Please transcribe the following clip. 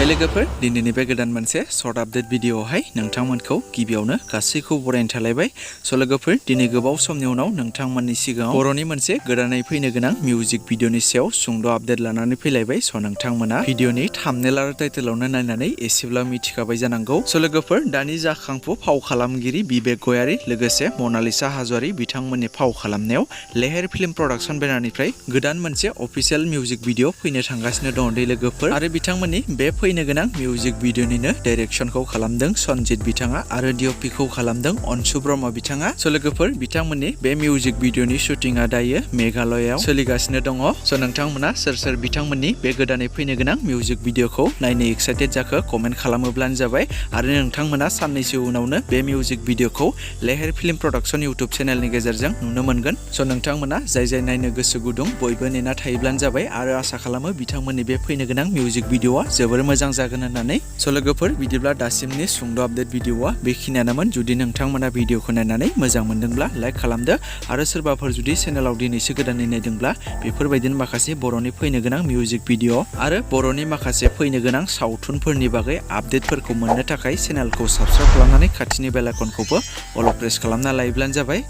लोगोफोर दिनैनि बे गोदान मोनसे शर्ट आपडेट भिडिअआवहाय नोंथांमोनखौ गिबियावनो गासैखौ बरायनो थालायबाय। स' लोगोफोर दिनै गोबाव समनि उनाव नोंथांमोननि सिगाङाव बर'नि मोनसे गोदानै फैनो गोनां मिउजिक भिडिअनि सायाव सुंद' आपडेट लानानै फैलायबाय। स' नोंथांमोना भिडिअनि थाम्बनेल आरो टाइटेलावनो नायनानै एसेब्ला मिथिखाबाय जानांगौ। स' लोगोफोर दानि जाखांफु फाव खालामगिरि बिबेक गयारी लोगोसे मनालिसा हाज'वारी बिथांमोननि फाव खालामनायाव लेहेर फिल्म प्रडाक्शन बेनारनिफ्राय गोदान मोनसे अफिसियेल मिउजिक भिडिअ फैनो थांगासिनो दङ दै लोगोफोर। आरो बिथांमोननि बे फैनो गोनां मिउजिक भिडिअनिनो डाइरेक्शनखौ खालामदों सनजित बिथाङा आरो डिअपिखौ खालामदों अन्सु ब्रह्म बिथाङा। स' लोगोफोर बिथांमोननि बे मिउजिक भिडिअनि शुटिंआ दायो मेघालयआव सोलिगासिनो दङ। स' नोंथांमोना सोर सोर बिथांमोननि बे गोदानै फैनो गोनां मिउजिक भिडिअखौ नायनो एक्साइटेड जाखो कमेन्ट खालामोब्लानो जाबाय। आरो नोंथांमोना साननैसो उनावनो बे मिउजिक भिडिअखौ लेहेर फिल्म प्रडाक्शन इउटुब चेनेलनि गेजेरजों नुनो मोनगोन। स' नोंथांमोना जाय जाय नायनो गोसो गुदुं बयबो नेना थायोब्लानो जाबाय आरो आसा खालामो बिथांमोननि बे फैनो गोनां मिउजिक भिडिअआ जोबोर मोजां जागोन होननानै। स' लोगोफोर बिदिब्ला दासिमनि सुंद' आपडेट भिडिअआ बेखिनियानोमोन। जुदि नोंथांमोना भिडिअखौ नायनानै मोजां मोनदोंब्ला लाइक खालामदो आरो सोरबाफोर जुदि चेनेलाव दिनैसो गोदानै नायदोंब्ला बेफोरबायदिनो माखासे बर'नि फैनो गोनां मिउजिक भिडिअ आरो बर'नि माखासे फैनो गोनां सावथुनफोरनि बागै आपडेटफोरखौ मोननो थाखाय चेनेलखौ साबस्क्राइब खालामनानै खाथिनि बेल आइकनखौबो अल प्रेस खालामना लायोब्लानो जाबाय।